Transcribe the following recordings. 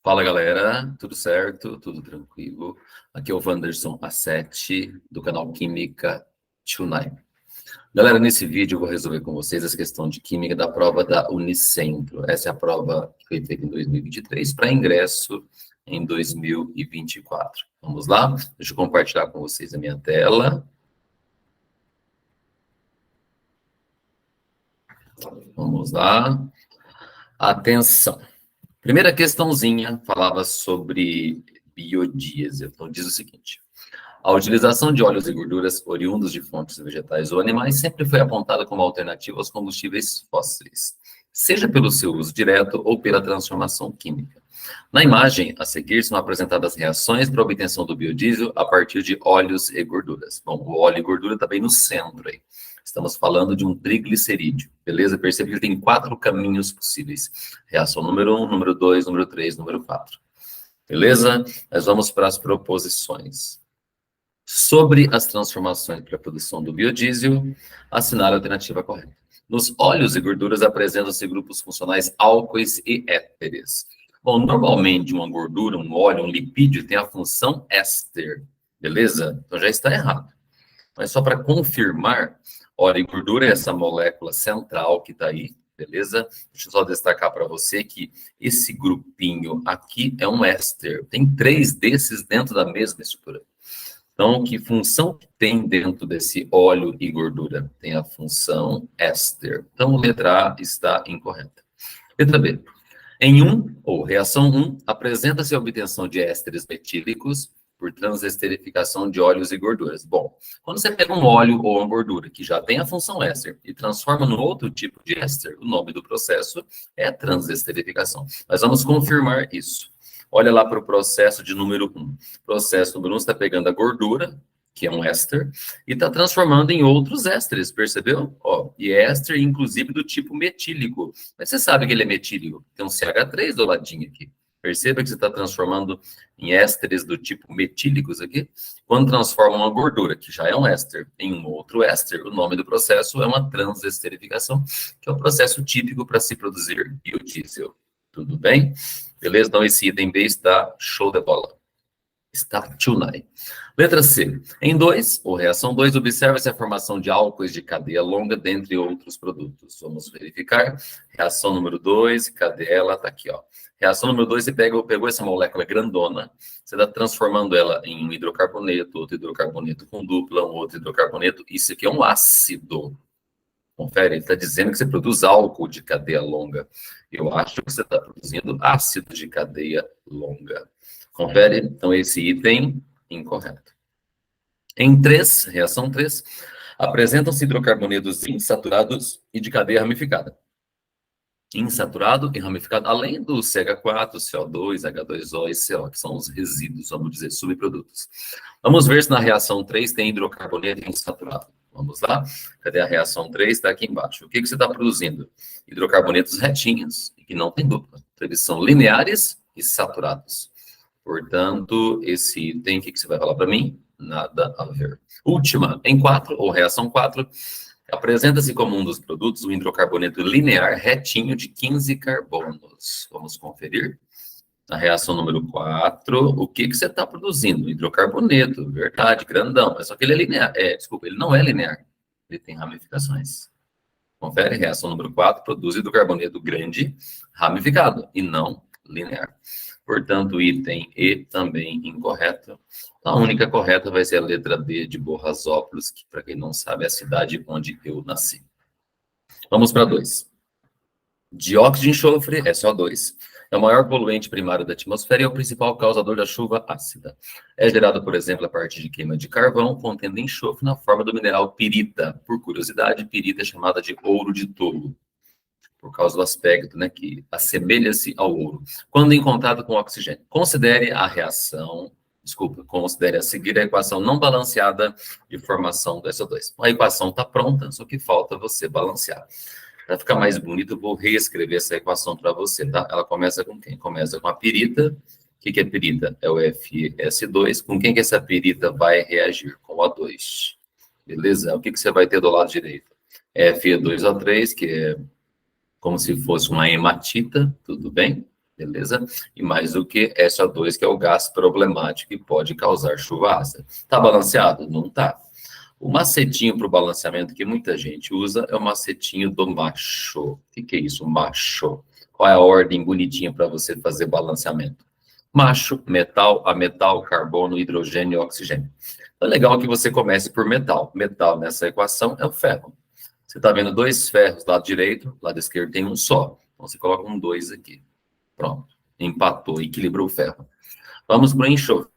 Fala galera, tudo certo? Tudo tranquilo? Aqui é o Wanderson A7 do canal Química Tonight. Galera, nesse vídeo eu vou resolver com vocês essa questão de química da prova da Unicentro. Essa é a prova que foi feita em 2023 para ingresso em 2024. Vamos lá? Deixa eu compartilhar com vocês a minha tela. Vamos lá. Atenção. Primeira questãozinha falava sobre biodiesel. Então diz o seguinte: a utilização de óleos e gorduras oriundos de fontes vegetais ou animais sempre foi apontada como alternativa aos combustíveis fósseis, seja pelo seu uso direto ou pela transformação química. Na imagem a seguir são apresentadas reações para a obtenção do biodiesel a partir de óleos e gorduras. Bom, o óleo e gordura está bem no centro aí. Estamos falando de um triglicerídeo, beleza? Percebe que ele tem 4 caminhos possíveis. Reação número 1, número 2, número 3, número 4. Beleza? Nós vamos para as proposições. Sobre as transformações para a produção do biodiesel, assinale a alternativa correta. Nos óleos e gorduras apresentam-se grupos funcionais álcoois e éteres. Bom, normalmente uma gordura, um óleo, um lipídio tem a função éster, beleza? Então já está errado. Mas só para confirmar, óleo e gordura é essa molécula central que está aí, beleza? Deixa eu só destacar para você que esse grupinho aqui é um éster. Tem 3 desses dentro da mesma estrutura. Então, que função tem dentro desse óleo e gordura? Tem a função éster. Então, letra A está incorreta. Letra B. Em reação 1, apresenta-se a obtenção de ésteres metílicos por transesterificação de óleos e gorduras. Bom, quando você pega um óleo ou uma gordura que já tem a função éster e transforma num outro tipo de éster, o nome do processo é transesterificação. Nós vamos confirmar isso. Olha lá para o processo de número 1. O processo número 1 está pegando a gordura, que é um éster, e está transformando em outros ésteres, percebeu? Ó, e é éster, inclusive, do tipo metílico. Mas você sabe que ele é metílico. Tem um CH3 do ladinho aqui. Perceba que você está transformando em ésteres do tipo metílicos aqui. Quando transforma uma gordura, que já é um éster, em um outro éster, o nome do processo é uma transesterificação, que é o processo típico para se produzir biodiesel. Tudo bem? Beleza? Então, esse item B está show de bola. Está tonight. Letra C. Em 2, ou reação 2, observa-se a formação de álcoois de cadeia longa, dentre outros produtos. Vamos verificar. Reação número 2, cadê ela? Está aqui, ó. Reação número 2, você pegou essa molécula grandona, você está transformando ela em um hidrocarboneto, outro hidrocarboneto com dupla, um outro hidrocarboneto. Isso aqui é um ácido. Confere, ele está dizendo que você produz álcool de cadeia longa. Eu acho que você está produzindo ácido de cadeia longa. Confere, então esse item incorreto. Em 3, reação 3, apresentam-se hidrocarbonetos insaturados e de cadeia ramificada. Insaturado e ramificado, além do CH4, CO2, H2O e CO, que são os resíduos, vamos dizer, subprodutos. Vamos ver se na reação 3 tem hidrocarboneto insaturado. Vamos lá? Cadê a reação 3? Está aqui embaixo. O que você está produzindo? Hidrocarbonetos retinhos, que não tem dupla. Então, eles são lineares e saturados. Portanto, esse item, o que você vai falar para mim? Nada a ver. Última, em 4, ou reação 4, apresenta-se como um dos produtos um hidrocarboneto linear retinho de 15 carbonos. Vamos conferir. Na reação número 4, o que você está produzindo? Hidrocarboneto, verdade, grandão. Mas só que ele é linear. Desculpa, ele não é linear. Ele tem ramificações. Confere, reação número 4, produz hidrocarboneto grande, ramificado, e não linear. Portanto, item E também incorreto. A única correta vai ser a letra B de Borrasópolis, que, para quem não sabe, é a cidade onde eu nasci. Vamos para 2. Dióxido de enxofre, SO2, é o maior poluente primário da atmosfera e é o principal causador da chuva ácida. É gerado, por exemplo, a partir de queima de carvão, contendo enxofre na forma do mineral pirita. Por curiosidade, pirita é chamada de ouro de tolo, por causa do aspecto, né, que assemelha-se ao ouro. Quando em contato com oxigênio, considere a seguir a equação não balanceada de formação do SO2. A equação está pronta, só que falta você balancear. Para ficar mais bonito, eu vou reescrever essa equação para você, tá? Ela começa com quem? Começa com a pirita. O que é pirita? É o FS2. Com quem que essa pirita vai reagir? Com o O2. Beleza? O que você vai ter do lado direito? Fe2O3, que é como se fosse uma hematita, tudo bem? beleza? E mais o que SO2, que é o gás problemático e pode causar chuva ácida. Tá balanceado? Não tá. O macetinho para o balanceamento que muita gente usa é o macetinho do macho. O que é isso, macho? Qual é a ordem bonitinha para você fazer balanceamento? Macho, metal, ametal, carbono, hidrogênio e oxigênio. Então, é legal que você comece por metal. Metal nessa equação é o ferro. Você está vendo dois ferros, lado direito, lado esquerdo tem um só. Então, você coloca um 2 aqui. Pronto. Empatou, equilibrou o ferro. Vamos para o enxofre.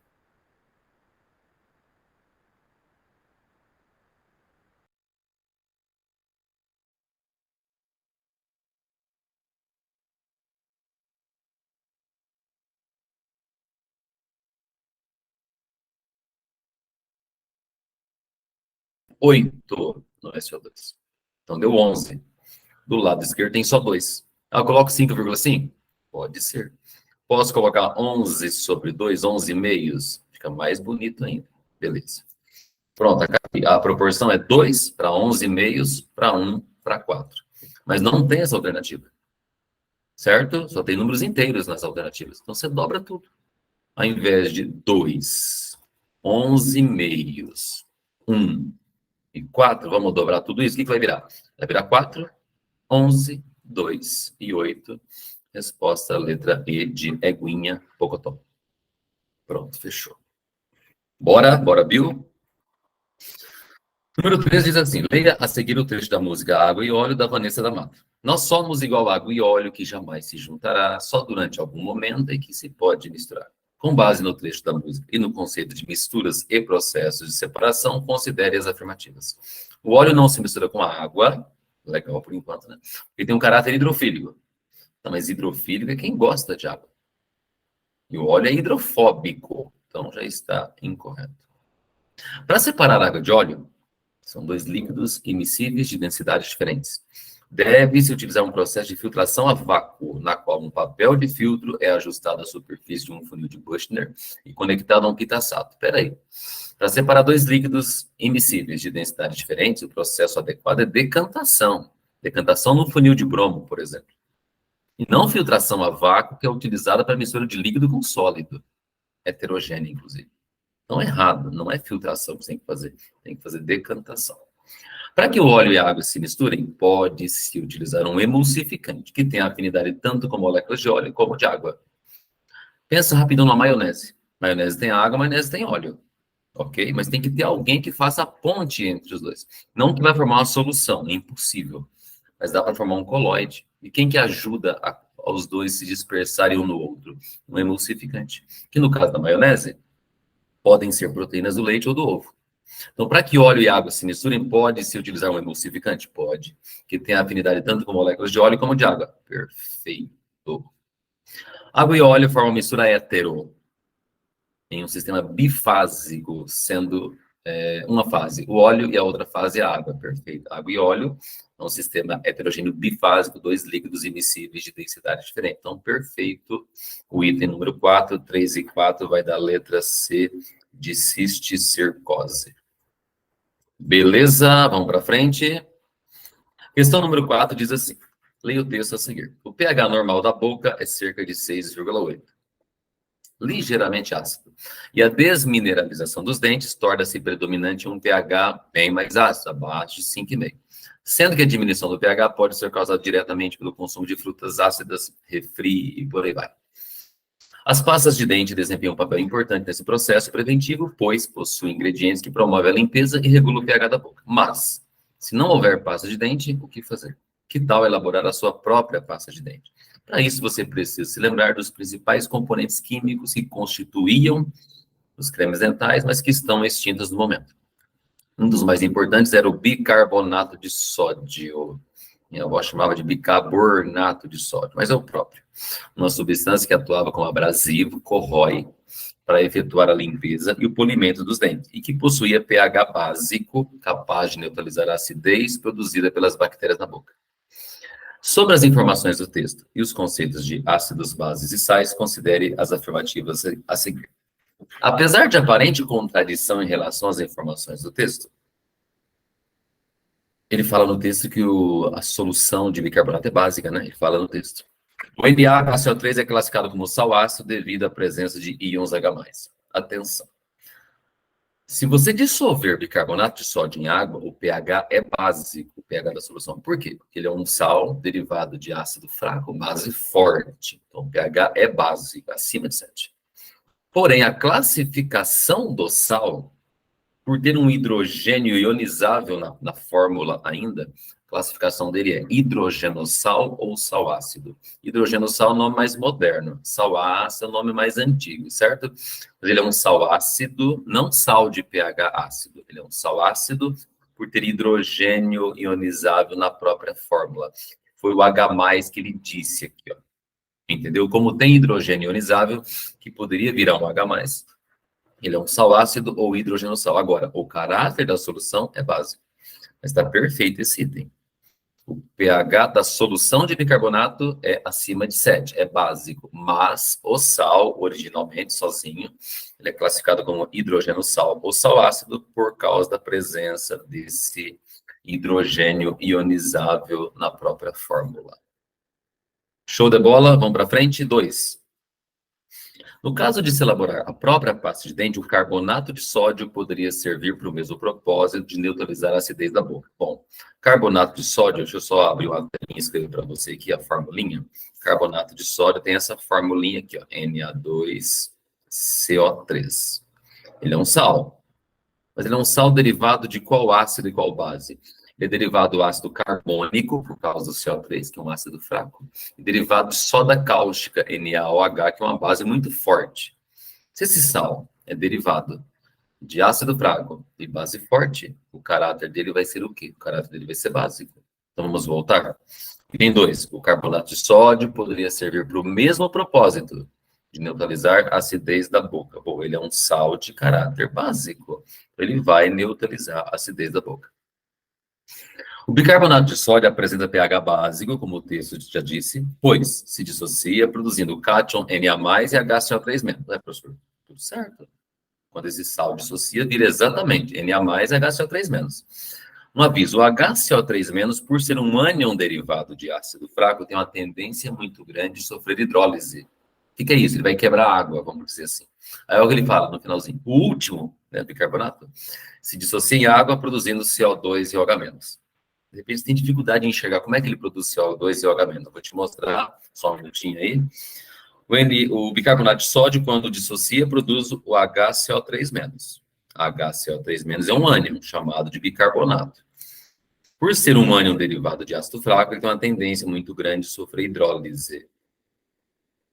Oito no SO2. Então, deu 11. Do lado esquerdo tem só 2. Ah, eu coloco 5,5? Pode ser. Posso colocar 11 sobre 2, 11 meios? Fica mais bonito ainda. Beleza. Pronto, a proporção é 2 para 11 meios para 1 para 4. Mas não tem essa alternativa. Certo? Só tem números inteiros nas alternativas. Então você dobra tudo. Ao invés de 2, 11 meios, 1 e 4, vamos dobrar tudo isso. O que vai virar? Vai virar 4, 11, 2 e 8. Resposta, letra E de Eguinha, Pocotó. Pronto, fechou. Bora, Bill? Número 3 diz assim: leia a seguir o trecho da música Água e Óleo, da Vanessa da Mata. Nós somos igual água e óleo, que jamais se juntará, só durante algum momento em que se pode misturar. Com base no trecho da música e no conceito de misturas e processos de separação, considere as afirmativas. O óleo não se mistura com a água, legal por enquanto, né? Porque tem um caráter hidrofílico. Então, mas hidrofílico é quem gosta de água. E o óleo é hidrofóbico, então já está incorreto. Para separar água de óleo, são dois líquidos immiscíveis de densidades diferentes. Deve-se utilizar um processo de filtração a vácuo, na qual um papel de filtro é ajustado à superfície de um funil de Buchner e conectado a um pitaçato. Espera aí. Para separar dois líquidos immiscíveis de densidades diferentes, o processo adequado é decantação. Decantação no funil de bromo, por exemplo. E não filtração a vácuo, que é utilizada para mistura de líquido com sólido. Heterogêneo, inclusive. Não é errado, não é filtração que você tem que fazer decantação. Para que o óleo e a água se misturem, pode-se utilizar um emulsificante, que tem afinidade tanto com moléculas de óleo como de água. Pensa rapidão na maionese. Maionese tem água, maionese tem óleo. Ok? Mas tem que ter alguém que faça a ponte entre os dois. Não que vai formar uma solução, é impossível. Mas dá para formar um coloide. E quem que ajuda aos dois se dispersarem um no outro? Um emulsificante. Que no caso da maionese, podem ser proteínas do leite ou do ovo. Então, para que óleo e água se misturem, pode-se utilizar um emulsificante? Pode. Que tem afinidade tanto com moléculas de óleo como de água. Perfeito. Água e óleo formam mistura hétero em um sistema bifásico, sendo uma fase o óleo e a outra fase a água. Perfeito. Água e óleo é um sistema heterogêneo bifásico, dois líquidos immiscíveis de densidade diferente. Então, perfeito. O item número 4, 3 e 4 vai dar letra C de cisticercose. Beleza? Vamos para frente. Questão número 4 diz assim: leia o texto a seguir. O pH normal da boca é cerca de 6,8. Ligeiramente ácido. E a desmineralização dos dentes torna-se predominante um pH bem mais ácido, abaixo de 5,5. Sendo que a diminuição do pH pode ser causada diretamente pelo consumo de frutas ácidas, refri e por aí vai. As pastas de dente desempenham um papel importante nesse processo preventivo, pois possuem ingredientes que promovem a limpeza e regulam o pH da boca. Mas, se não houver pasta de dente, o que fazer? Que tal elaborar a sua própria pasta de dente? Para isso, você precisa se lembrar dos principais componentes químicos que constituíam os cremes dentais, mas que estão extintos no momento. Um dos mais importantes era o bicarbonato de sódio. Minha avó chamava de bicarbonato de sódio, mas é o próprio. Uma substância que atuava como abrasivo, corrói, para efetuar a limpeza e o polimento dos dentes, e que possuía pH básico, capaz de neutralizar a acidez produzida pelas bactérias na boca. Sobre as informações do texto e os conceitos de ácidos, bases e sais, considere as afirmativas a seguir. Apesar de aparente contradição em relação às informações do texto, ele fala no texto que a solução de bicarbonato é básica, né? Ele fala no texto. O NaHCO3 é classificado como sal ácido devido à presença de íons H+. Atenção. Se você dissolver bicarbonato de sódio em água, o pH é básico, o pH da solução. Por quê? Porque ele é um sal derivado de ácido fraco, base forte. Então, o pH é básico, acima de 7. Porém, a classificação do sal, por ter um hidrogênio ionizável na fórmula ainda, a classificação dele é hidrogenossal ou sal ácido. Hidrogenossal é o nome mais moderno, sal ácido é o nome mais antigo, certo? Mas ele é um sal ácido, não sal de pH ácido, ele é um sal ácido por ter hidrogênio ionizável na própria fórmula. Foi o H+, que ele disse aqui, ó. Entendeu? Como tem hidrogênio ionizável, que poderia virar um H+, ele é um sal ácido ou hidrogenossal. Agora, o caráter da solução é básico. Mas está perfeito esse item. O pH da solução de bicarbonato é acima de 7, é básico. Mas o sal, originalmente, sozinho, ele é classificado como hidrogenossal ou sal ácido por causa da presença desse hidrogênio ionizável na própria fórmula. Show de bola? Vamos para frente? 2. No caso de se elaborar a própria pasta de dente, o carbonato de sódio poderia servir para o mesmo propósito de neutralizar a acidez da boca. Bom, carbonato de sódio, deixa eu só abrir uma telinha e escrever para você aqui a formulinha. Carbonato de sódio tem essa formulinha aqui, ó, Na2CO3. Ele é um sal, mas ele é um sal derivado de qual ácido e qual base? Ele é derivado do ácido carbônico, por causa do CO3, que é um ácido fraco, e derivado de soda cáustica, NaOH, que é uma base muito forte. Se esse sal é derivado de ácido fraco e base forte, o caráter dele vai ser o quê? O caráter dele vai ser básico. Então vamos voltar. Item 2. O carbonato de sódio poderia servir para o mesmo propósito, de neutralizar a acidez da boca. Bom, ele é um sal de caráter básico. Ele vai neutralizar a acidez da boca. O bicarbonato de sódio apresenta pH básico, como o texto já disse, pois se dissocia produzindo o cátion Na+ e HCO3-. É, professor? Tudo certo. Quando esse sal dissocia, vira exatamente Na+ e HCO3-. Um aviso, o HCO3-, por ser um ânion derivado de ácido fraco, tem uma tendência muito grande de sofrer hidrólise. O que é isso? Ele vai quebrar água, vamos dizer assim. Aí é o que ele fala no finalzinho. O último, né, bicarbonato, se dissocia em água, produzindo CO2 e OH-. De repente, você tem dificuldade em enxergar como é que ele produz CO2 e OH-. Eu vou te mostrar, só um minutinho aí. O bicarbonato de sódio, quando dissocia, produz o HCO3-. HCO3- é um ânion, chamado de bicarbonato. Por ser um ânion derivado de ácido fraco, ele tem uma tendência muito grande de sofrer hidrólise.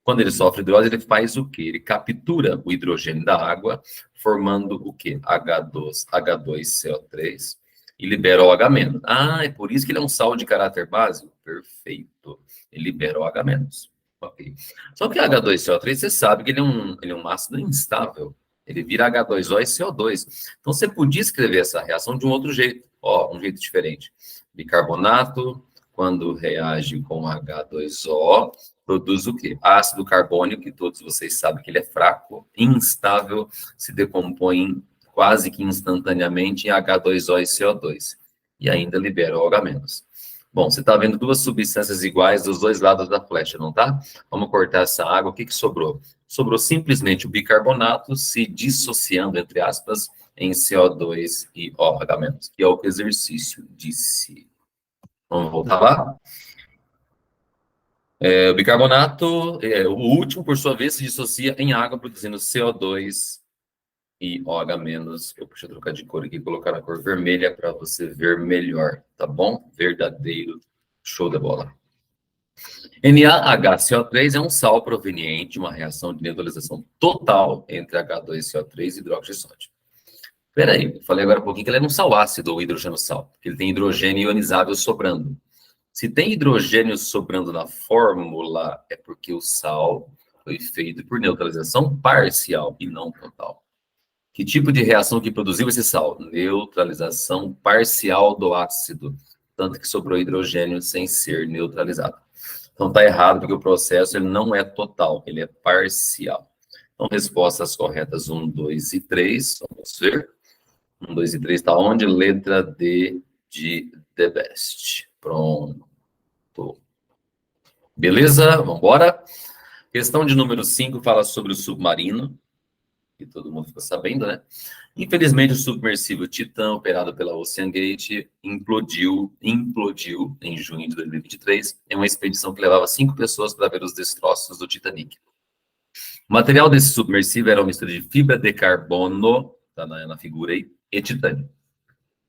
Quando ele sofre hidrólise, ele faz o quê? Ele captura o hidrogênio da água, formando o quê? H2CO3 e libera o OH-. Ah, é por isso que ele é um sal de caráter básico? Perfeito. Ele libera o OH-. Ok. Só que H2CO3, você sabe que ele é um ácido instável. Ele vira H2O e CO2. Então, você podia escrever essa reação de um outro jeito. Ó, um jeito diferente. Bicarbonato, quando reage com H2O, produz o quê? Ácido carbônico, que todos vocês sabem que ele é fraco, instável, se decompõe quase que instantaneamente em H2O e CO2. E ainda libera o OH-. Bom, você está vendo duas substâncias iguais dos dois lados da flecha, não tá? Vamos cortar essa água. O que sobrou? Sobrou simplesmente o bicarbonato se dissociando, entre aspas, em CO2 e OH-, que é o que o exercício disse. Vamos voltar lá? O bicarbonato, o último, por sua vez, se dissocia em água, produzindo CO2 e OH-. Deixa eu trocar de cor aqui e colocar na cor vermelha para você ver melhor, tá bom? Verdadeiro, show de bola. NaHCO3 é um sal proveniente de uma reação de neutralização total entre H2CO3 e hidróxido de sódio. Peraí, falei agora um pouquinho que ele é um sal ácido ou hidrogenossal, porque ele tem hidrogênio ionizável sobrando. Se tem hidrogênio sobrando na fórmula, é porque o sal foi feito por neutralização parcial e não total. Que tipo de reação que produziu esse sal? Neutralização parcial do ácido, tanto que sobrou hidrogênio sem ser neutralizado. Então está errado, porque o processo ele não é total, ele é parcial. Então, respostas corretas 1, 2 e 3, vamos ver. 1, 2 e 3 está onde? Letra D de The Best. Pronto. Beleza? Vamos embora. Questão de número 5 fala sobre o submarino, que todo mundo ficou sabendo, né? Infelizmente, o submersível Titan, operado pela OceanGate, implodiu em junho de 2023, em uma expedição que levava 5 pessoas para ver os destroços do Titanic. O material desse submersível era uma mistura de fibra de carbono, tá na figura aí, e titânio.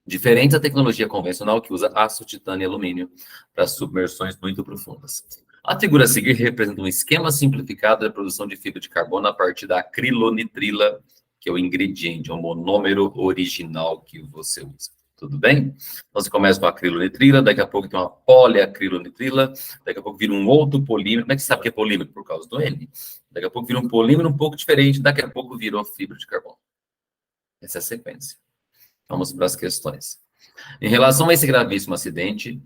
Diferente da tecnologia convencional que usa aço, titânio e alumínio para submersões muito profundas. A figura a seguir representa um esquema simplificado da produção de fibra de carbono a partir da acrilonitrila, que é o ingrediente, é o monômero original que você usa. Tudo bem? Então, você começa com a acrilonitrila, daqui a pouco tem uma poliacrilonitrila, daqui a pouco vira um outro polímero. Como é que você sabe que é polímero? Por causa do N. Daqui a pouco vira um polímero um pouco diferente, daqui a pouco virou fibra de carbono. Essa é a sequência. Vamos para as questões. Em relação a esse gravíssimo acidente,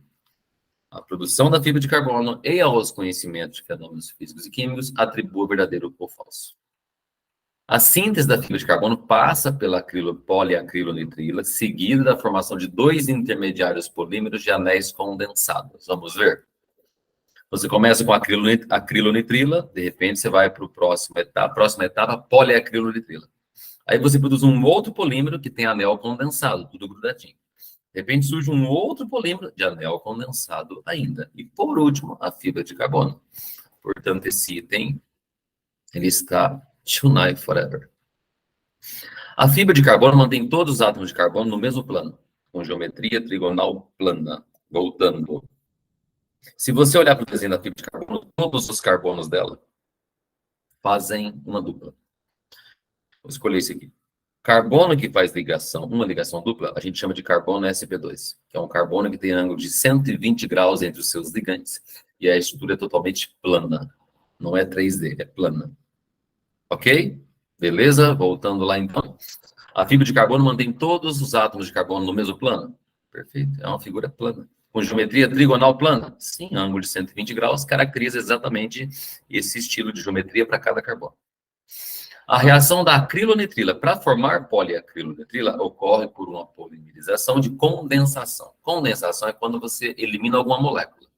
a produção da fibra de carbono e aos conhecimentos de fenômenos físicos e químicos atribua verdadeiro ou falso. A síntese da fibra de carbono passa pela poliacrilonitrila, seguida da formação de 2 intermediários polímeros de anéis condensados. Vamos ver? Você começa com a acrilonitrila, de repente você vai para a próxima etapa, poliacrilonitrila. Aí você produz um outro polímero que tem anel condensado, tudo grudadinho. De repente surge um outro polímero de anel condensado ainda. E por último, a fibra de carbono. Portanto, esse item, ele está tonight forever. A fibra de carbono mantém todos os átomos de carbono no mesmo plano, com geometria trigonal plana. Voltando. Se você olhar para o desenho da fibra de carbono, todos os carbonos dela fazem uma dupla. Vou escolher esse aqui. Carbono que faz uma ligação dupla, a gente chama de carbono sp2, que é um carbono que tem ângulo de 120 graus entre os seus ligantes. E a estrutura é totalmente plana. Não é 3D, é plana. Ok? Beleza? Voltando lá então. A fibra de carbono mantém todos os átomos de carbono no mesmo plano? Perfeito. É uma figura plana. Com geometria trigonal plana? Sim, ângulo de 120 graus caracteriza exatamente esse estilo de geometria para cada carbono. A reação da acrilonitrila para formar poliacrilonitrila ocorre por uma polimerização de condensação. Condensação é quando você elimina alguma molécula.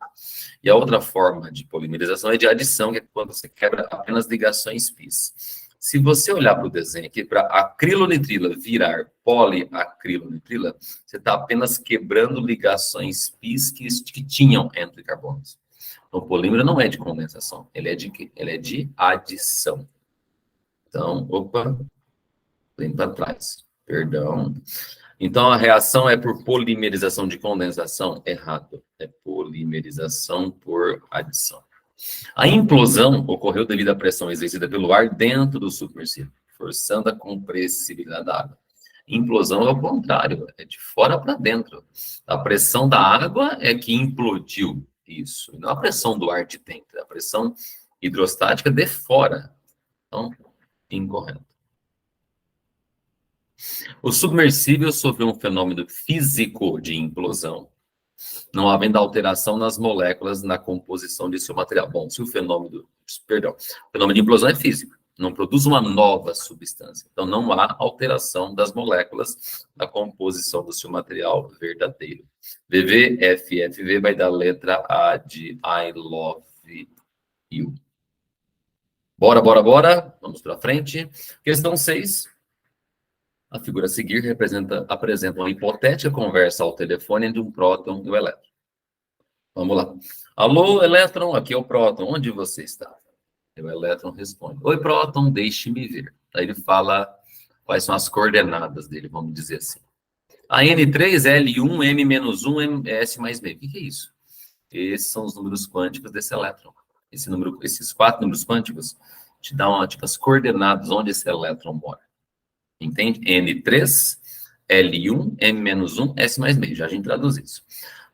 E a outra forma de polimerização é de adição, que é quando você quebra apenas ligações πs. Se você olhar para o desenho aqui, para acrilonitrila virar poliacrilonitrila, você está apenas quebrando ligações πs que tinham entre carbonos. Então, o polímero não é de condensação, ele é de adição. Então, opa, vem para trás, perdão. Então, a reação é por polimerização de condensação? Errado, é polimerização por adição. A implosão ocorreu devido à pressão exercida pelo ar dentro do submersível, forçando a compressibilidade da água. Implosão é o contrário, é de fora para dentro. A pressão da água é que implodiu isso, não a pressão do ar de dentro, é a pressão hidrostática de fora. Então, incorreto. O submersível sofreu um fenômeno físico de implosão, não havendo alteração nas moléculas na composição de seu material. Bom, se o fenômeno de implosão é físico, não produz uma nova substância. Então, não há alteração das moléculas na composição do seu material verdadeiro. VVFFV vai dar a letra A de I love you. Bora. Vamos para frente. Questão 6. A figura a seguir apresenta uma hipotética conversa ao telefone entre um próton e o elétron. Vamos lá. Alô, elétron, aqui é o próton. Onde você está? E o elétron responde. Oi, próton, deixe-me ver. Aí ele fala quais são as coordenadas dele, vamos dizer assim. A N3, L1, M-1, S mais meio. O que é isso? Esses são os números quânticos desse elétron. Esses 4 números quânticos te dão as coordenadas onde esse elétron mora. Entende? N3, L1, M-1, S mais meio. Já a gente traduz isso.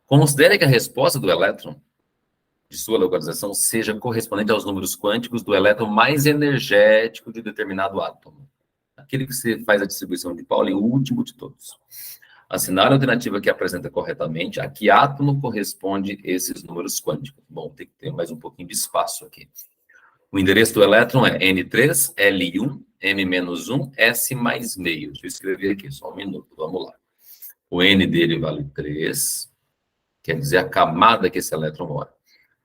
Considere que a resposta do elétron, de sua localização, seja correspondente aos números quânticos do elétron mais energético de determinado átomo. Aquele que você faz a distribuição de Pauli, o último de todos. Assinale a alternativa que apresenta corretamente a que átomo corresponde esses números quânticos. Bom, tem que ter mais um pouquinho de espaço aqui. O endereço do elétron é N3, L1, M-1, S mais meio. Deixa eu escrever aqui, só um minuto, vamos lá. O N dele vale 3, quer dizer a camada que esse elétron mora.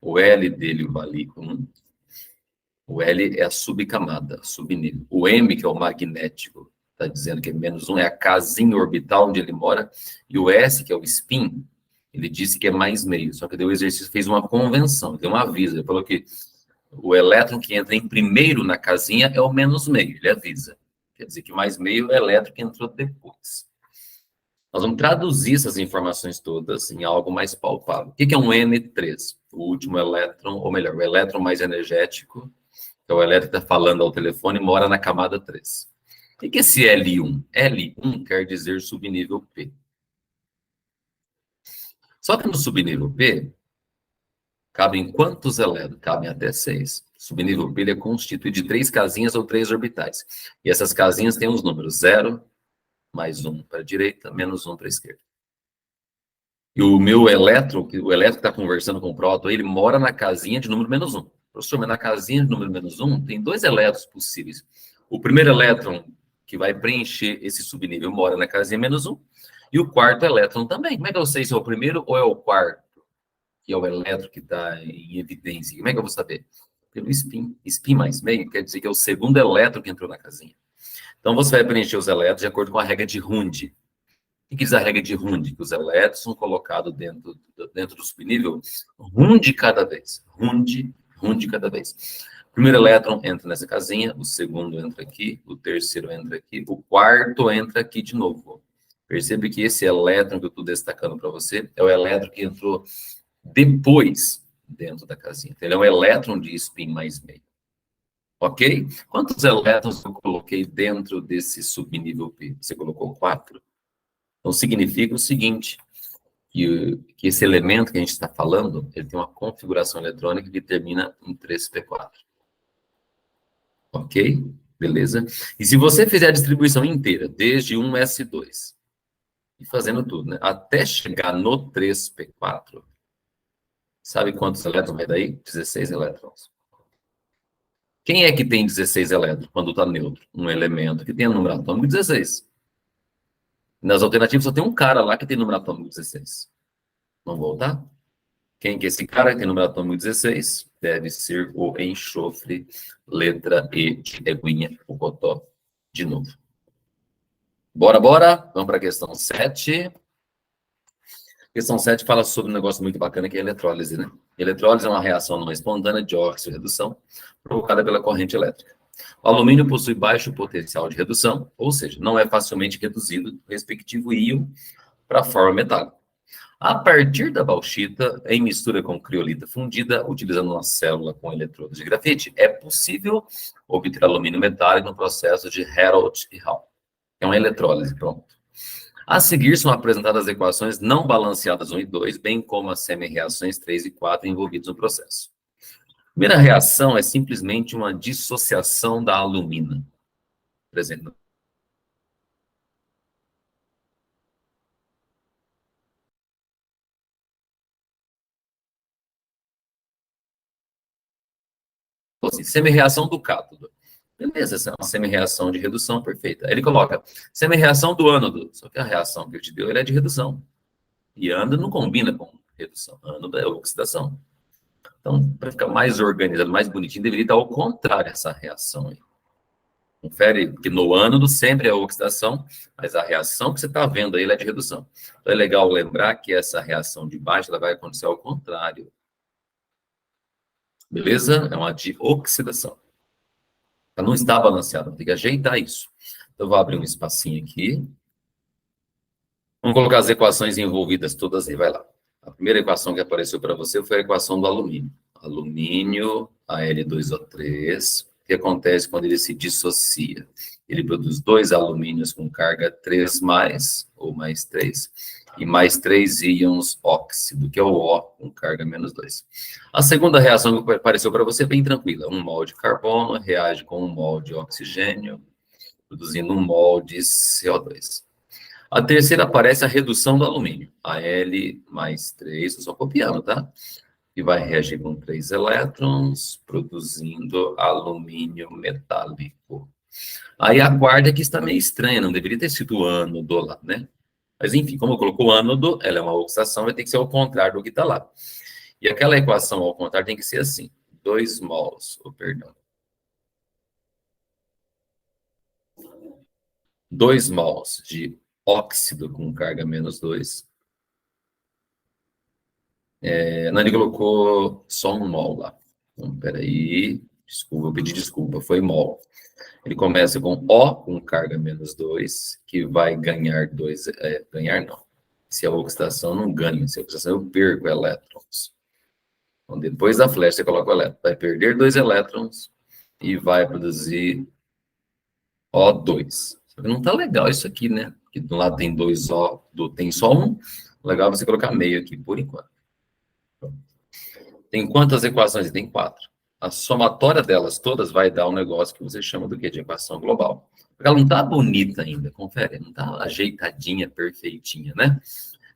O L dele vale 1. O L é a subcamada, subnível. O M, que é o magnético, está dizendo que é -1, é a casinha orbital onde ele mora. E o S, que é o spin, ele disse que é mais meio. Só que deu o exercício, fez uma convenção, deu um aviso. Ele falou que o elétron que entra em primeiro na casinha é o meio, ele avisa. Quer dizer que mais meio é o elétron que entrou depois. Nós vamos traduzir essas informações todas em algo mais palpável. O que é um N3? O último elétron, ou melhor, o elétron mais energético, que é o elétron que está falando ao telefone, mora na camada 3. O que é esse L1? L1 quer dizer subnível P. Só que no subnível P, cabem quantos elétrons? Cabem até 6. O subnível P é constituído de 3 casinhas ou 3 orbitais. E essas casinhas têm os números 0, mais 1 para a direita, menos 1 para a esquerda. E o meu elétron, o elétron que está conversando com o próton, ele mora na casinha de número -1. Professor, mas na casinha de número -1 tem 2 elétrons possíveis. O primeiro elétron que vai preencher esse subnível mora na casinha -1. E o quarto elétron também. Como é que eu sei se é o primeiro ou é o quarto? Que é o elétron que está em evidência. Como é que eu vou saber? Pelo spin. Spin mais meio quer dizer que é o segundo elétron que entrou na casinha. Então, você vai preencher os elétrons de acordo com a regra de Hund. O que diz a regra de Hund? Que os elétrons são colocados dentro do subnível, um de cada vez. Um de cada vez. O primeiro elétron entra nessa casinha, o segundo entra aqui, o terceiro entra aqui, o quarto entra aqui de novo. Percebe que esse elétron que eu estou destacando para você é o elétron que entrou depois dentro da casinha. Então, ele é um elétron de spin mais meio. Ok? Quantos elétrons eu coloquei dentro desse subnível P? Você colocou 4? Então, significa o seguinte, que esse elemento que a gente está falando, ele tem uma configuração eletrônica que termina em 3p4. Ok? Beleza? E se você fizer a distribuição inteira, desde 1s2, e fazendo tudo, né? Até chegar no 3p4, sabe quantos elétrons vai daí? 16 elétrons. Quem é que tem 16 elétrons quando está neutro? Um elemento que tem o número atômico 16. Nas alternativas só tem um cara lá que tem número atômico 16. Vamos voltar? Quem que é esse cara que tem número atômico 16? Deve ser o enxofre, letra E de Eguinha, o Cotó, de novo. Bora, bora? Vamos para a questão 7. Questão 7 fala sobre um negócio muito bacana que é a eletrólise, né? Eletrólise é uma reação não espontânea de óxido-redução provocada pela corrente elétrica. O alumínio possui baixo potencial de redução, ou seja, não é facilmente reduzido o respectivo íon para a forma metálica. A partir da bauxita, em mistura com criolita fundida, utilizando uma célula com eletrodos de grafite, é possível obter alumínio metálico no processo de Herold e Hall. É uma eletrólise, pronto. A seguir são apresentadas as equações não balanceadas 1 e 2, bem como as semi-reações 3 e 4 envolvidas no processo. A primeira reação é simplesmente uma dissociação da alumina. Por exemplo, assim, semi-reação do cátodo. Beleza, essa é uma semi-reação de redução perfeita. Aí ele coloca semi-reação do ânodo, só que a reação que ele te deu ele é de redução. E ânodo não combina com redução, ânodo é oxidação. Então, para ficar mais organizado, mais bonitinho, deveria estar ao contrário essa reação aí. Confere que no ânodo sempre é oxidação, mas a reação que você está vendo aí é de redução. Então é legal lembrar que essa reação de baixo ela vai acontecer ao contrário. Beleza? É uma de oxidação. Ela não está balanceada, tem que ajeitar isso. Então eu vou abrir um espacinho aqui. Vamos colocar as equações envolvidas todas aí, vai lá. A primeira equação que apareceu para você foi a equação do alumínio. Alumínio, Al2O3. O que acontece quando ele se dissocia? Ele produz 2 alumínios com carga 3+, ou mais 3, e mais 3 íons óxido, que é o O, com carga -2. A segunda reação que apareceu para você é bem tranquila. 1 mol de carbono reage com 1 mol de oxigênio, produzindo 1 mol de CO2. A terceira aparece a redução do alumínio, Al+3, estou só copiando, tá? E vai reagir com 3 elétrons, produzindo alumínio metálico. Aí a quarta que está meio estranha, não deveria ter sido ânodo lá, né? Mas enfim, como colocou ânodo, ela é uma oxidação, vai ter que ser ao contrário do que está lá. E aquela equação ao contrário tem que ser assim. 2 mols, perdão. 2 mols de óxido com carga menos 2. Não, ele colocou só um mol lá. Então, peraí. Desculpa, eu pedi desculpa, foi mol. Ele começa com O com carga menos 2, que vai ganhar 2. Ganhar não. Se a oxidação não ganha, se a oxidação eu perco elétrons. Então, depois da flecha, você coloca o elétron. Vai perder 2 elétrons e vai produzir O2. Só que não tá legal isso aqui, né? Porque do lado tem 2 O, tem só um. Legal você colocar meio aqui, por enquanto. Tem quantas equações? Tem 4. A somatória delas todas vai dar um negócio que você chama do quê? De equação global. Porque ela não está bonita ainda, confere, não está ajeitadinha, perfeitinha, né?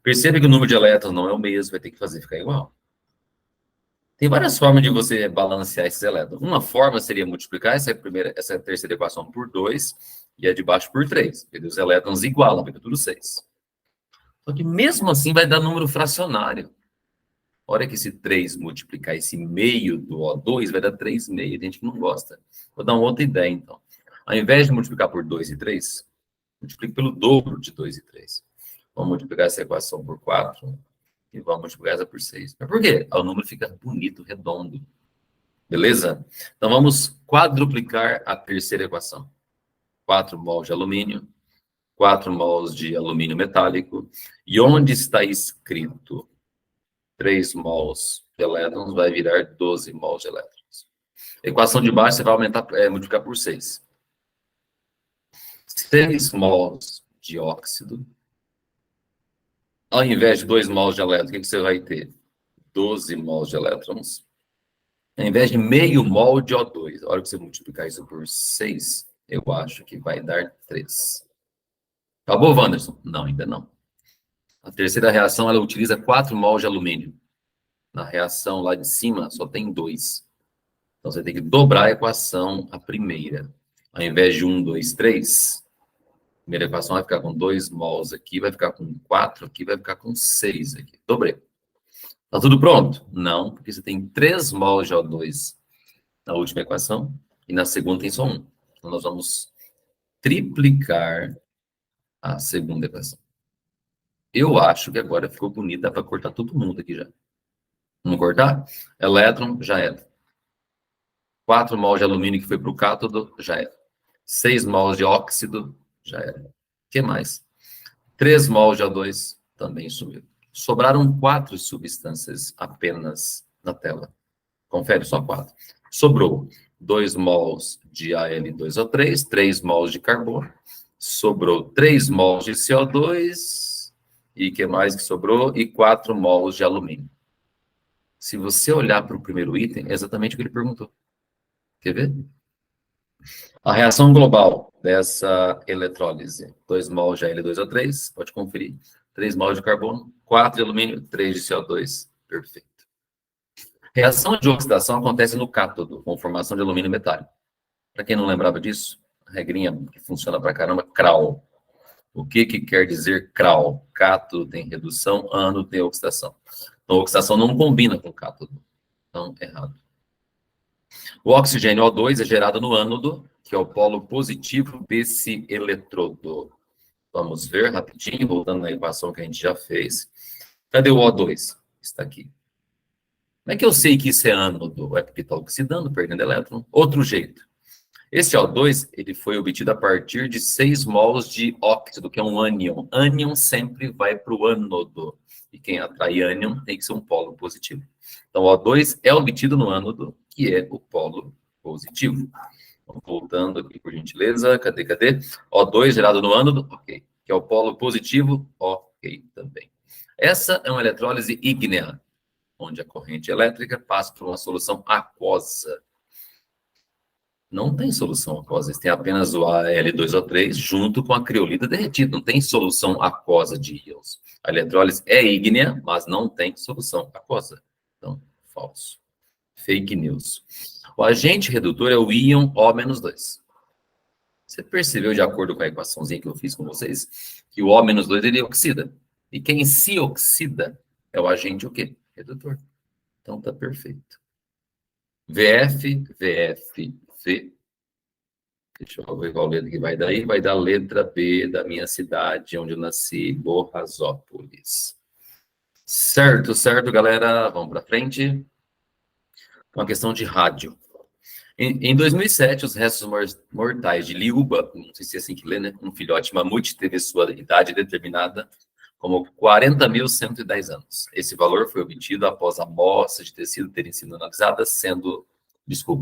Percebe que o número de elétrons não é o mesmo, vai ter que fazer ficar igual. Tem várias formas de você balancear esses elétrons. Uma forma seria multiplicar essa terceira equação por 2 e a de baixo por 3. Porque os elétrons igualam, fica tudo 6. Só que mesmo assim vai dar número fracionário. A hora que esse 3 multiplicar esse meio do O2, vai dar 3 meio. Tem gente que não gosta. Vou dar uma outra ideia, então. Ao invés de multiplicar por 2 e 3, multiplique pelo dobro de 2 e 3. Vamos multiplicar essa equação por 4 e vamos multiplicar essa por 6. Mas por quê? O número fica bonito, redondo. Beleza? Então vamos quadruplicar a terceira equação. 4 mols de alumínio, 4 mols de alumínio metálico. E onde está escrito 3 mols de elétrons, vai virar 12 mols de elétrons. A equação de baixo você vai aumentar, multiplicar por 6. 6 mols de óxido. Ao invés de 2 mols de elétrons, o que você vai ter? 12 mols de elétrons. Ao invés de meio mol de O2, a hora que você multiplicar isso por 6, eu acho que vai dar 3. Acabou, Wanderson? Não, ainda não. A terceira reação, ela utiliza 4 mols de alumínio. Na reação lá de cima, só tem 2. Então, você tem que dobrar a equação, a primeira. Ao invés de 1, 2, 3, a primeira equação vai ficar com 2 mols aqui, vai ficar com 4 aqui, vai ficar com 6 aqui. Dobrei. Tá tudo pronto? Não, porque você tem 3 mols de O2 na última equação e na segunda tem só 1. Então, nós vamos triplicar a segunda equação. Eu acho que agora ficou bonito, dá para cortar todo mundo aqui já. Vamos cortar? Elétron, já era. 4 mols de alumínio que foi para o cátodo, já era. 6 mols de óxido, já era. O que mais? 3 mols de O2, também sumiu. Sobraram 4 substâncias apenas na tela. Confere, só 4. Sobrou 2 mols de Al2O3, 3 mols de carbono, sobrou 3 mols de CO2, e o que mais que sobrou? E 4 mols de alumínio. Se você olhar para o primeiro item, é exatamente o que ele perguntou. Quer ver? A reação global dessa eletrólise, 2 mols de Al2O3, pode conferir, 3 mols de carbono, 4 de alumínio, 3 de CO2, perfeito. Reação de oxidação acontece no cátodo, com formação de alumínio metálico. Para quem não lembrava disso, a regrinha que funciona para caramba, CRAL. O que quer dizer CRAL? Cátodo tem redução, ânodo tem oxidação. Então, a oxidação não combina com o cátodo. Então, errado. O oxigênio O2 é gerado no ânodo, que é o polo positivo desse eletrodo. Vamos ver rapidinho, voltando na equação que a gente já fez. Cadê o O2? Está aqui. Como é que eu sei que isso é ânodo? É porque está oxidando, perdendo elétron. Outro jeito. Esse O2, ele foi obtido a partir de 6 mols de óxido, que é um ânion. Ânion sempre vai para o ânodo. E quem atrai ânion tem que ser um polo positivo. Então, o O2 é obtido no ânodo, que é o polo positivo. Vamos voltando aqui, por gentileza. Cadê? O2 gerado no ânodo, ok. Que é o polo positivo, ok também. Essa é uma eletrólise ígnea, onde a corrente elétrica passa por uma solução aquosa. Não tem solução aquosa, tem apenas o Al2O3 junto com a criolita derretida. Não tem solução aquosa de íons. A eletrólise é ígnea, mas não tem solução aquosa. Então, falso. Fake news. O agente redutor é o íon O-2. Você percebeu, de acordo com a equaçãozinha que eu fiz com vocês, que o O-2 ele oxida. E quem se oxida é o agente o quê? Redutor. Então tá perfeito. VF, VF, V. Deixa eu ver qual letra que vai daí. Vai dar a letra B da minha cidade, onde eu nasci, Borrasópolis. Certo, certo, galera. Vamos para frente. Uma questão de rádio. Em 2007, os restos mortais de Liuba, não sei se é assim que lê, né? Um filhote mamute teve sua idade determinada como 40.110 anos. Esse valor foi obtido após amostras de tecido terem sido analisadas,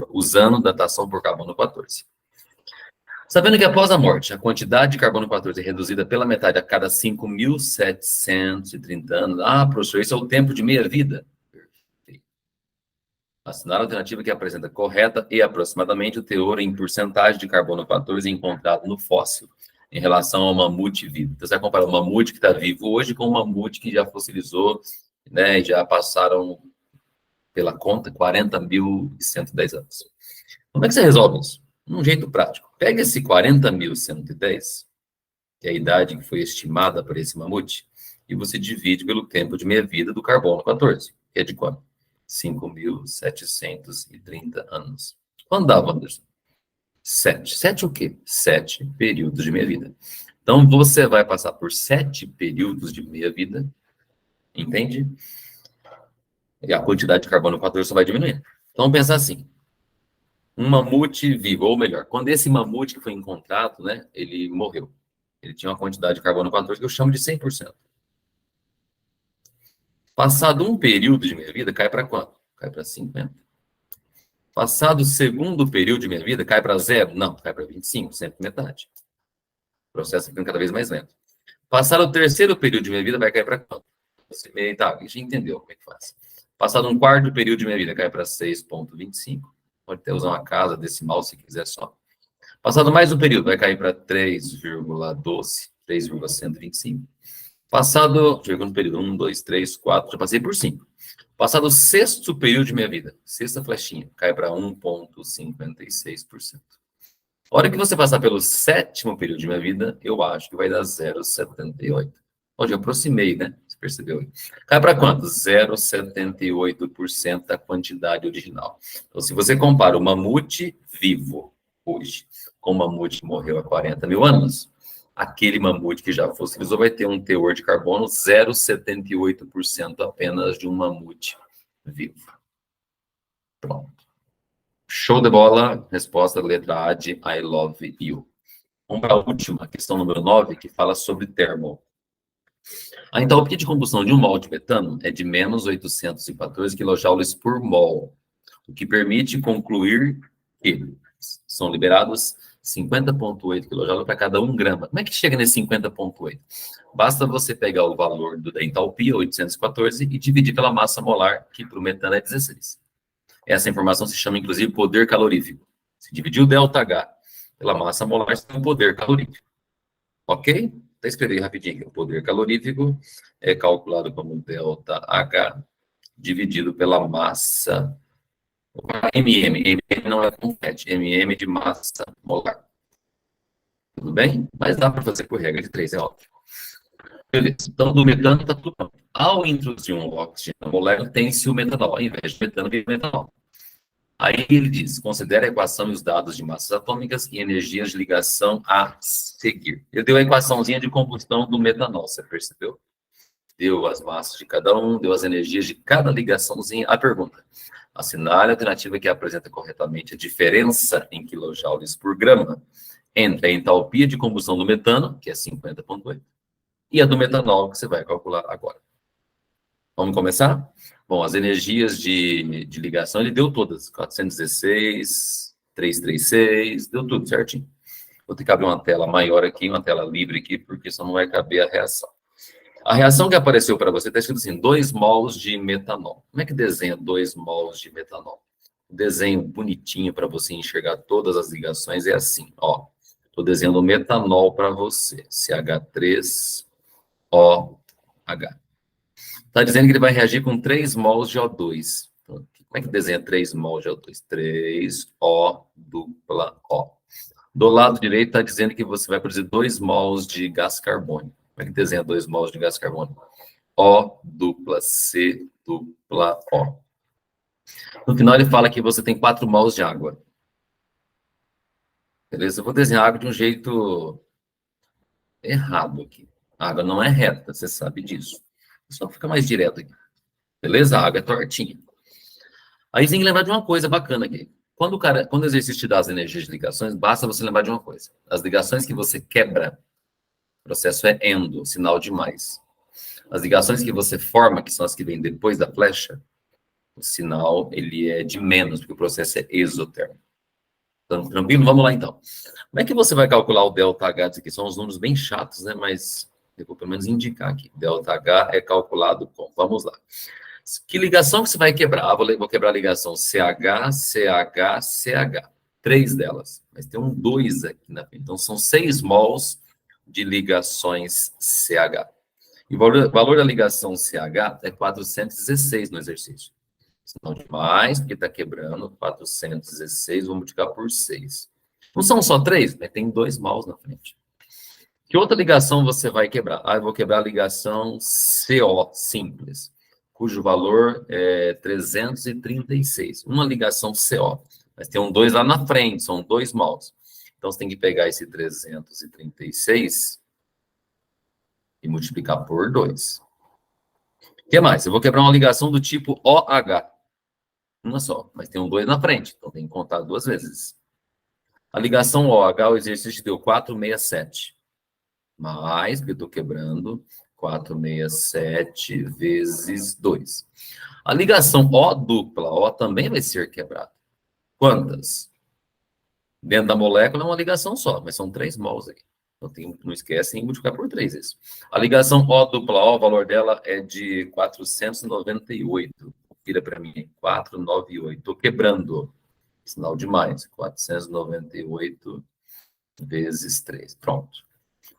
usando datação por carbono 14. Sabendo que após a morte, a quantidade de carbono 14 é reduzida pela metade a cada 5.730 anos. Ah, professor, isso é o tempo de meia-vida. Perfeito. Assinar a alternativa que apresenta correta e aproximadamente o teor em porcentagem de carbono 14 encontrado no fóssil em relação ao mamute vivo. Então, você vai comparar o mamute que está vivo hoje com o mamute que já fossilizou, né, e já passaram pela conta 40.110 anos. Como é que você resolve isso? Um jeito prático. Pega esse 40.110, que é a idade que foi estimada para esse mamute, e você divide pelo tempo de meia-vida do carbono 14, que é de quanto? 5.730 anos. Quando dá, Wanderson? 7. 7 o quê? 7 períodos de meia-vida. Então, você vai passar por 7 períodos de meia-vida, entende? E a quantidade de carbono 14 só vai diminuindo. Então, pensa assim, um mamute vivo, ou melhor, quando esse mamute que foi encontrado, né, ele morreu. Ele tinha uma quantidade de carbono 14 que eu chamo de 100%. Passado um período de meia-vida, cai para quanto? Cai para 50. Passado o segundo período de meia-vida, cai para 0? Não, cai para 25, sempre metade. O processo fica cada vez mais lento. Passado o terceiro período de meia-vida, vai cair para quanto? Tá, a gente entendeu como é que faz. Passado um quarto período de meia-vida, cai para 6,25. Pode até usar uma casa decimal se quiser só. Passado mais um período, vai cair para 3,12, 3,125. Passado, segundo período, 1, 2, 3, 4, já passei por 5. Passado o sexto período de minha vida, sexta flechinha, cai para 1,56%. A hora que você passar pelo sétimo período de minha vida, eu acho que vai dar 0,78. Onde eu aproximei, né? Você percebeu? Cai para quanto? 0,78% da quantidade original. Então, se você compara o mamute vivo hoje com o mamute que morreu há 40.000 anos, aquele mamute que já fossilizou vai ter um teor de carbono 0,78% apenas de um mamute vivo. Pronto. Show de bola. Resposta letra A de I love you. Vamos para a última, questão número 9, que fala sobre termo. A entalpia de combustão de um mol de metano é de menos 814 kJ por mol, o que permite concluir que são liberados 50,8 kJ para cada 1 grama. Como é que chega nesse 50,8? Basta você pegar o valor da entalpia, 814, e dividir pela massa molar, que para o metano é 16. Essa informação se chama, inclusive, poder calorífico. Se dividir o ΔH pela massa molar, você tem um poder calorífico. Ok? Até escrevi rapidinho. O poder calorífico é calculado como ΔH dividido pela massa MM. MM não é confete. MM de massa molar. Tudo bem? Mas dá para fazer por regra de 3, é óbvio. Beleza. Então, do metano está tudo bom. Ao introduzir um oxigênio molécula, tem-se o metanol. Ao invés de metano, vem metanol. Aí ele diz, considera a equação e os dados de massas atômicas e energias de ligação a seguir. Ele deu a equaçãozinha de combustão do metanol, você percebeu? Deu as massas de cada um, deu as energias de cada ligaçãozinha. A pergunta, assinale a alternativa que apresenta corretamente a diferença em quilojoules por grama entre a entalpia de combustão do metano, que é 50,8, e a do metanol, que você vai calcular agora. Vamos começar? Bom, as energias de ligação, ele deu todas. 416, 336, deu tudo certinho. Vou ter que abrir uma tela maior aqui, uma tela livre aqui, porque senão não vai caber a reação. A reação que apareceu para você está escrito assim, 2 mols de metanol. Como é que desenha 2 mols de metanol? O desenho bonitinho para você enxergar todas as ligações é assim, ó. Estou desenhando o metanol para você. CH3OH. Está dizendo que ele vai reagir com 3 mols de O2. Então, como é que desenha 3 mols de O2? 3O dupla O. Do lado direito está dizendo que você vai produzir 2 mols de gás carbônico. Como é que desenha 2 mols de gás carbônico? O dupla C dupla O. No final ele fala que você tem 4 mols de água. Beleza? Eu vou desenhar a água de um jeito errado aqui. A água não é reta, você sabe disso. Só fica mais direto aqui. Beleza? A água é tortinha. Aí você tem que lembrar de uma coisa bacana aqui. Quando o exercício te dá as energias de ligações, basta você lembrar de uma coisa. As ligações que você quebra, o processo é endo, sinal de mais. As ligações que você forma, que são as que vêm depois da flecha, o sinal ele é de menos, porque o processo é exotermo. Então, tranquilo? Vamos lá, então. Como é que você vai calcular o ΔH disso aqui? São uns números bem chatos, né? Mas eu vou pelo menos indicar aqui. ΔH é calculado com... Vamos lá. Que ligação que você vai quebrar? Ah, vou quebrar a ligação CH, CH, CH. 3 delas. Mas tem um 2 aqui na frente. Então, são 6 mols de ligações CH. E o valor da ligação CH é 416 no exercício. Não demais, porque está quebrando 416, vou multiplicar por 6. Não são só 3, mas tem 2 mols na frente. Que outra ligação você vai quebrar? Ah, eu vou quebrar a ligação CO, simples, cujo valor é 336. Uma ligação CO, mas tem um 2 lá na frente, são 2 mols. Então, você tem que pegar esse 336 e multiplicar por 2. O que mais? Eu vou quebrar uma ligação do tipo OH. Uma só, mas tem um 2 na frente, então tem que contar 2 vezes. A ligação OH, o exercício deu 467. Mais, porque eu estou quebrando, 467 vezes 2. A ligação O dupla, O também vai ser quebrada. Quantas? Dentro da molécula é uma ligação só, mas são 3 mols aqui. Então não esquece em multiplicar por 3 isso. A ligação O dupla O, o valor dela é de 498. Vira para mim, 498. Estou quebrando. Sinal de mais. 498 vezes 3. Pronto.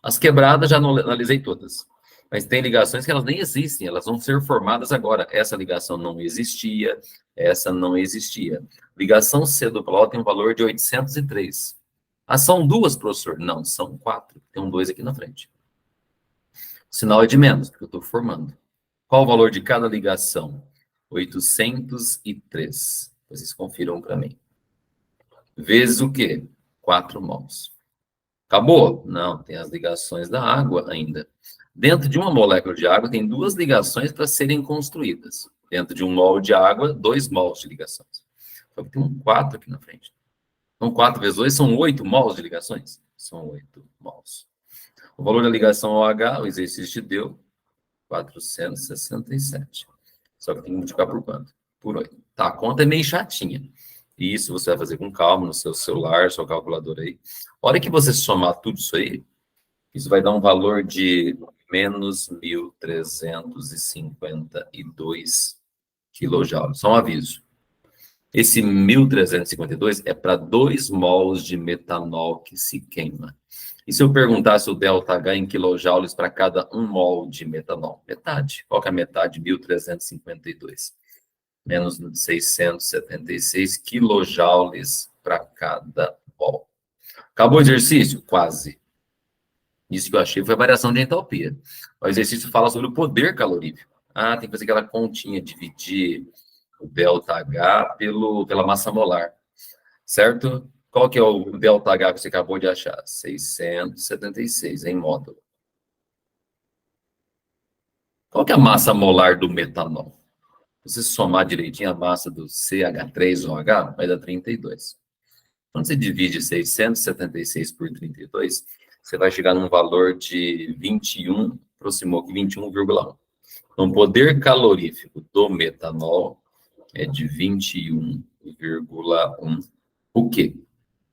As quebradas já analisei todas. Mas tem ligações que elas nem existem, elas vão ser formadas agora. Essa ligação não existia, essa não existia. Ligação C dupla O tem um valor de 803. Ah, são 2, professor? Não, são 4. Tem um 2 aqui na frente. O sinal é de menos, porque eu estou formando. Qual o valor de cada ligação? 803. Vocês confiram para mim. Vezes o quê? 4 mols. Acabou? Não, tem as ligações da água ainda. Dentro de uma molécula de água, tem 2 ligações para serem construídas. Dentro de um mol de água, 2 mols de ligações. Só que tem um 4 aqui na frente. Então, 4 vezes 2 são 8 mols de ligações? São 8 mols. O valor da ligação OH, o exercício te deu 467. Só que tem que multiplicar por quanto? Por 8. Tá, a conta é meio chatinha. Isso você vai fazer com calma no seu celular, sua calculadora aí. A hora que você somar tudo isso aí, isso vai dar um valor de menos 1.352 quilojoules. Só um aviso. Esse 1.352 é para 2 mols de metanol que se queima. E se eu perguntasse o ΔH em quilojoules para cada 1 mol de metanol? Metade. Qual que é a metade de 1.352? Menos 676 quilojoules para cada mol. Acabou o exercício? Quase. Isso que eu achei foi a variação de entalpia. O exercício fala sobre o poder calorífico. Ah, tem que fazer aquela continha, dividir o ΔH pela massa molar, certo? Qual que é o ΔH que você acabou de achar? 676 em módulo. Qual que é a massa molar do metanol? Se você somar direitinho a massa do CH3OH, vai dar 32. Quando você divide 676 por 32, você vai chegar num valor de 21, aproximou aqui 21,1. Então, o poder calorífico do metanol é de 21,1 o quê?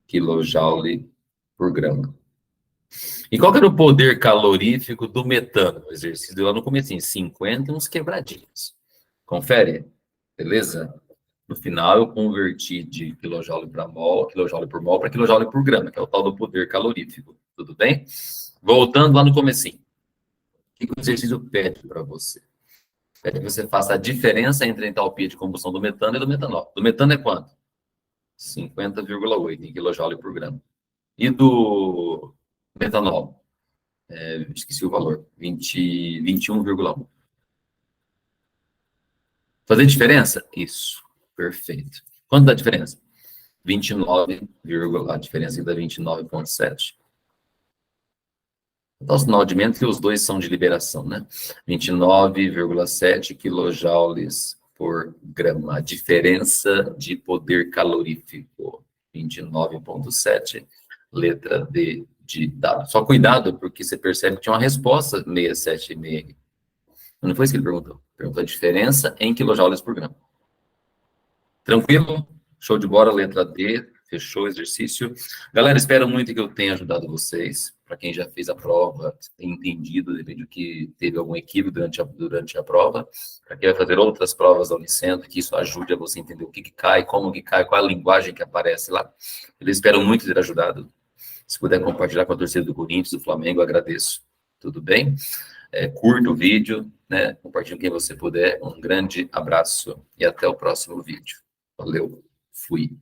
Quilojoule por grama. E qual que era o poder calorífico do metano? O exercício lá no comecinho, 50 e uns quebradinhos. Confere, beleza? No final, eu converti de quilojoule para mol, quilojoule por mol, para quilojoule por grama, que é o tal do poder calorífico. Tudo bem? Voltando lá no comecinho. O que o exercício pede para você? Pede que você faça a diferença entre a entalpia de combustão do metano e do metanol. Do metano é quanto? 50,8 em quilojoule por grama. E do metanol? Esqueci o valor. 21,1. Fazer diferença? Isso. Perfeito. Quanto dá a diferença? 29, a diferença aqui dá 29,7. Dá o sinal de menos que os dois são de liberação, né? 29,7 quilojoules por grama. A diferença de poder calorífico. 29,7, letra D de dado. Só cuidado, porque você percebe que tinha uma resposta 67,5. Não foi isso que ele perguntou. Perguntou a diferença em quilojoules por grama. Tranquilo? Show de bola, letra D. Fechou o exercício. Galera, espero muito que eu tenha ajudado vocês. Para quem já fez a prova, tem entendido, de repente, que teve algum equívoco durante a prova. Para quem vai fazer outras provas da Unicentro, que isso ajude a você entender o que cai, como que cai, qual a linguagem que aparece lá. Eu espero muito ter ajudado. Se puder compartilhar com a torcida do Corinthians, do Flamengo, eu agradeço. Tudo bem? Curta o vídeo, né? Compartilhe com quem você puder. Um grande abraço e até o próximo vídeo. Valeu, fui.